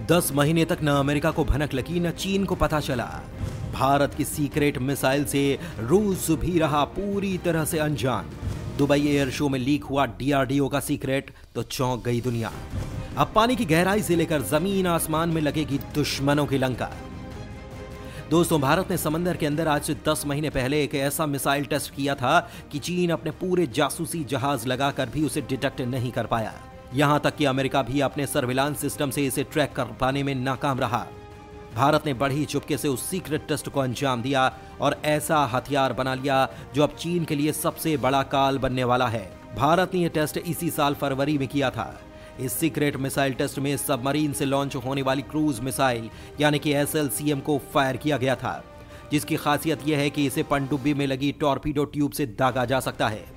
10 महीने तक न अमेरिका को भनक लगी न चीन को पता चला। भारत की सीक्रेट मिसाइल से रूस भी रहा पूरी तरह से अनजान। दुबई एयर शो में लीक हुआ डीआरडीओ का सीक्रेट तो चौंक गई दुनिया। अब पानी की गहराई से लेकर जमीन आसमान में लगेगी दुश्मनों की लंका। दोस्तों, भारत ने समंदर के अंदर आज से 10 महीने पहले एक ऐसा मिसाइल टेस्ट किया था कि चीन अपने पूरे जासूसी जहाज लगाकर भी उसे डिटेक्ट नहीं कर पाया। यहां तक कि अमेरिका भी अपने सर्विलांस सिस्टम से इसे ट्रैक कर पाने में नाकाम रहा। भारत ने बड़ी चुपके से उस सीक्रेट टेस्ट को अंजाम दिया और ऐसा हथियार बना लिया जो अब चीन के लिए सबसे बड़ा काल बनने वाला है। भारत ने यह टेस्ट इसी साल फरवरी में किया था। इस सीक्रेट मिसाइल टेस्ट में सबमरीन से लॉन्च होने वाली क्रूज मिसाइल यानी कि SLCM को फायर किया गया था, जिसकी खासियत यह है कि इसे पनडुब्बी में लगी टॉर्पीडो ट्यूब से दागा जा सकता है।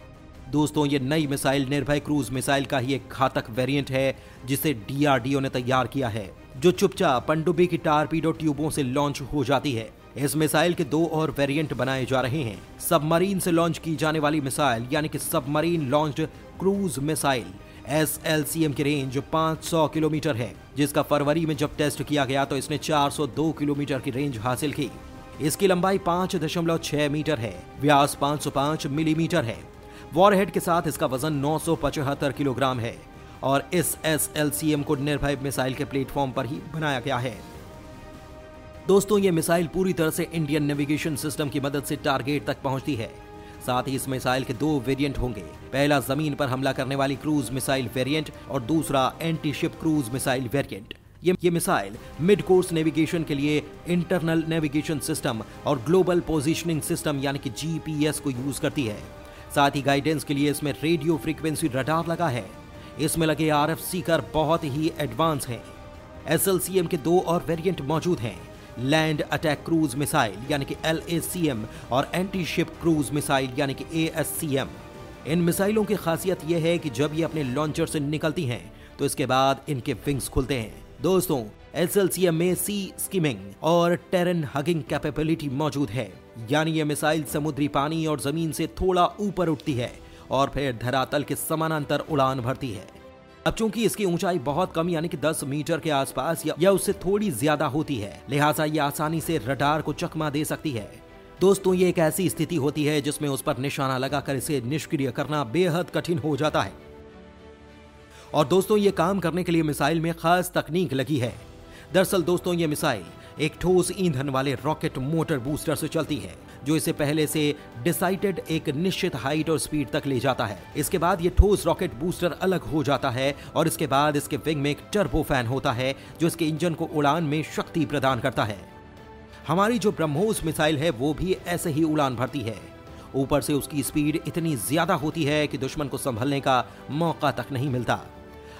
दोस्तों, ये नई मिसाइल निर्भय क्रूज मिसाइल का ही एक घातक वेरिएंट है जिसे डीआरडीओ ने तैयार किया है, जो चुपचाप पनडुब्बी की टॉर्पीडो ट्यूबों से लॉन्च हो जाती है। इस मिसाइल के 2 और वेरिएंट बनाए जा रहे हैं। सबमरीन से लॉन्च की जाने वाली मिसाइल यानी कि submarine launched cruise missile SLCM की रेंज 500 किलोमीटर है, जिसका फरवरी में जब टेस्ट किया गया तो इसने 402 किलोमीटर की रेंज हासिल की। इसकी लंबाई 5.6 मीटर है, व्यास 505 मिलीमीटर है। वॉरहेड के साथ इसका वजन 975 किलोग्राम है और इस SLCM को निर्भय मिसाइल के प्लेटफॉर्म पर ही बनाया गया है। दोस्तों, ये मिसाइल पूरी तरह से इंडियन नेविगेशन सिस्टम की मदद से टारगेट तक पहुंचती है। साथ ही इस मिसाइल के 2 वेरिएंट होंगे। पहला जमीन पर हमला करने वाली क्रूज मिसाइल वेरिएंट और दूसरा anti ship cruise missile variant. ये मिसाइल मिड कोर्स नेविगेशन के लिए इंटरनल नेविगेशन सिस्टम और ग्लोबल पोजीशनिंग सिस्टम यानी कि GPS को यूज करती है। साथ ही गाइडेंस के लिए इसमें रेडियो फ्रीक्वेंसी रडार लगा है। इसमें लगे RF सीकर बहुत ही एडवांस हैं। SLCM के 2 और वेरिएंट मौजूद हैं, लैंड अटैक क्रूज मिसाइल यानी कि LACM और एंटी शिप क्रूज मिसाइल यानी कि ASCM। इन मिसाइलों की खासियत यह है कि जब ये अपने लॉन्चर से निकलती हैं तो इसके बाद इनके विंग्स खुलते हैं। दोस्तों, SLCM में सी स्किमिंग और टेरेन हगिंग कैपेबिलिटी मौजूद है, यानी ये मिसाइल समुद्री पानी और जमीन से थोड़ा ऊपर उठती है और फिर धरातल के समानांतर उड़ान भरती है। अब चूंकि इसकी ऊंचाई बहुत कम यानी कि 10 मीटर के आसपास या उससे थोड़ी ज्यादा होती है, लिहाजा ये आसानी से रडार को चकमा दे सकती है। दोस्तों, ये एक ऐसी स्थिति होती है जिसमें उस पर निशाना लगाकर इसे निष्क्रिय करना बेहद कठिन हो जाता है। और दोस्तों, ये काम करने के लिए मिसाइल में खास तकनीक लगी है। दरअसल दोस्तों, ये मिसाइल एक ठोस ईंधन वाले रॉकेट मोटर बूस्टर से चलती है, जो इसे पहले से डिसाइडेड एक निश्चित हाइट और स्पीड तक ले जाता है। इसके बाद ये ठोस रॉकेट बूस्टर अलग हो जाता है और इसके बाद इसके विंग में एक टर्बो फैन होता है जो इसके इंजन को उड़ान में शक्ति प्रदान करता है। हमारी जो ब्रह्मोस मिसाइल है वो भी ऐसे ही उड़ान भरती है। ऊपर से उसकी स्पीड इतनी ज्यादा होती है कि दुश्मन को संभलने का मौका तक नहीं मिलता।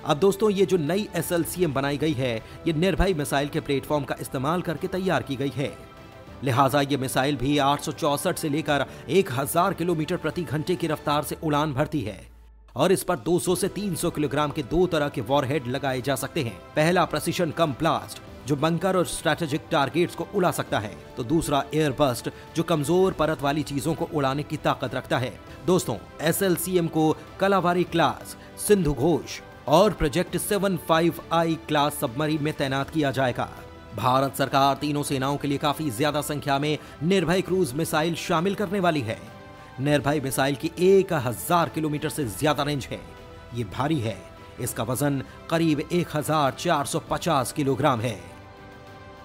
अब दोस्तों, ये जो नई SLCM बनाई गई है, ये निर्भय मिसाइल के प्लेटफॉर्म का इस्तेमाल करके तैयार की गई है। लिहाजा ये मिसाइल भी 864 से लेकर 1000 किलोमीटर प्रति घंटे की रफ्तार से उड़ान भरती है और इस पर 200 से 300 किलोग्राम के 2 तरह के वॉरहेड लगाए जा सकते हैं। पहला प्रेसिशन कम ब्लास्ट, जो बंकर और स्ट्रेटेजिक टारगेट्स को उड़ा सकता है, तो दूसरा एयर बस्ट, जो कमजोर परत वाली चीजों को उड़ाने की ताकत रखता है। दोस्तों, SLCM को कलावारी क्लास, सिंधु घोष और प्रोजेक्ट 75I क्लास सबमरीन में तैनात किया जाएगा। भारत सरकार तीनों सेनाओं के लिए काफी ज्यादा संख्या में निर्भय क्रूज मिसाइल शामिल करने वाली है। निर्भय मिसाइल की 1000 किलोमीटर से ज्यादा रेंज है। ये भारी है। इसका वजन करीब 1450 किलोग्राम है।